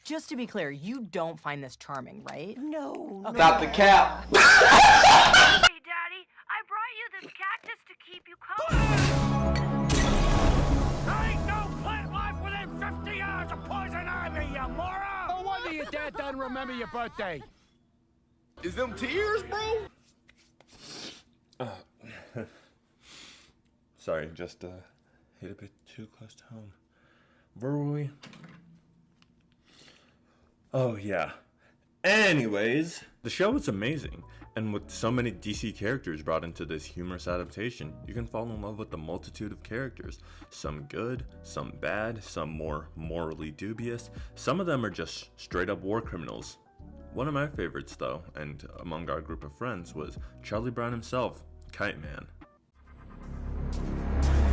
Just to be clear, you don't find this charming, right? No. Okay. Stop the cap. Hey, Daddy, I brought you this cactus to keep you covered. There ain't no plant life within 50 yards of poison ivy, you moron! No wonder your dad doesn't remember your birthday. Is them tears, bro? Sorry, just hit a bit too close to home. Where were we? Oh, yeah. Anyways, the show was amazing, and with so many DC characters brought into this humorous adaptation, you can fall in love with the multitude of characters. Some good, some bad, some more morally dubious. Some of them are just straight up war criminals. One of my favorites, though, and among our group of friends, was Charlie Brown himself, Kite Man.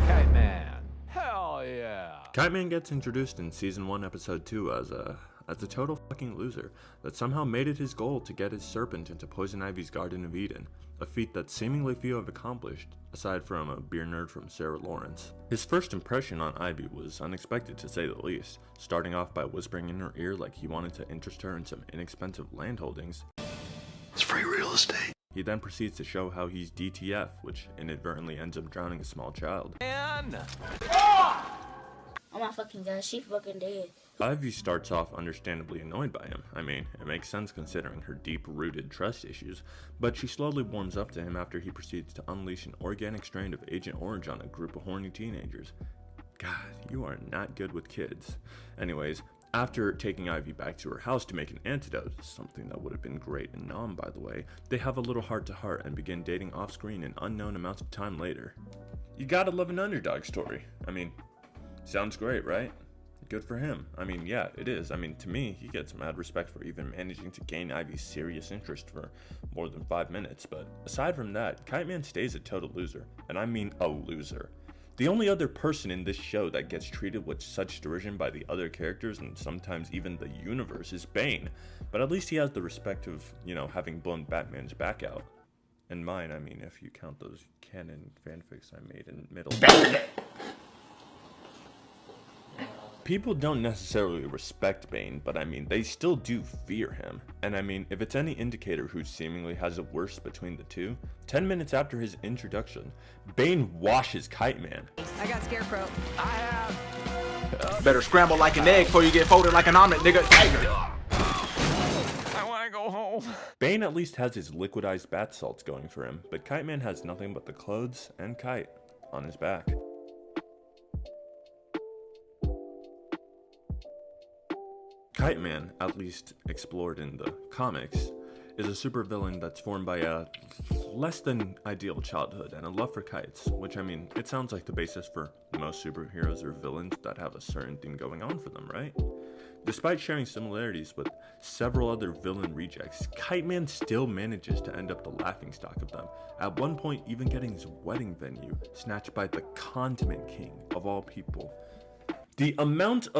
Kite Man. Hell yeah. Kite Man gets introduced in Season 1, Episode 2 as a total fucking loser that somehow made it his goal to get his serpent into Poison Ivy's Garden of Eden, a feat that seemingly few have accomplished, aside from a beer nerd from Sarah Lawrence. His first impression on Ivy was unexpected to say the least, starting off by whispering in her ear like he wanted to interest her in some inexpensive landholdings. It's free real estate. He then proceeds to show how he's DTF, which inadvertently ends up drowning a small child. Man. Oh my fucking god, she fucking dead. Ivy starts off understandably annoyed by him. I mean, it makes sense considering her deep-rooted trust issues, but she slowly warms up to him after he proceeds to unleash an organic strain of Agent Orange on a group of horny teenagers. God, you are not good with kids. Anyways, after taking Ivy back to her house to make an antidote, something that would have been great in Nom by the way, they have a little heart-to-heart and begin dating off-screen an unknown amount of time later. You gotta love an underdog story. I mean, sounds great, right? Good for him. I mean, yeah, it is. I mean, to me, he gets mad respect for even managing to gain Ivy's serious interest for more than 5 minutes, but aside from that, Kite Man stays a total loser, and I mean a loser. The only other person in this show that gets treated with such derision by the other characters and sometimes even the universe is Bane, but at least he has the respect of, you know, having blown Batman's back out. And mine, I mean, if you count those canon fanfics I made in middle. People don't necessarily respect Bane, but I mean, they still do fear him. And I mean, if it's any indicator who seemingly has it worse between the two, 10 minutes after his introduction, Bane washes Kite Man. I got Scarecrow. I have. Better scramble like an egg before you get folded like an omelet, nigga. I want to go home. Bane at least has his liquidized bath salts going for him, but Kite Man has nothing but the clothes and Kite on his back. Kite Man, at least explored in the comics, is a supervillain that's formed by a less than ideal childhood and a love for kites, which I mean, it sounds like the basis for most superheroes or villains that have a certain thing going on for them, right? Despite sharing similarities with several other villain rejects, Kite Man still manages to end up the laughingstock of them, at one point even getting his wedding venue snatched by the Condiment King of all people. The amount of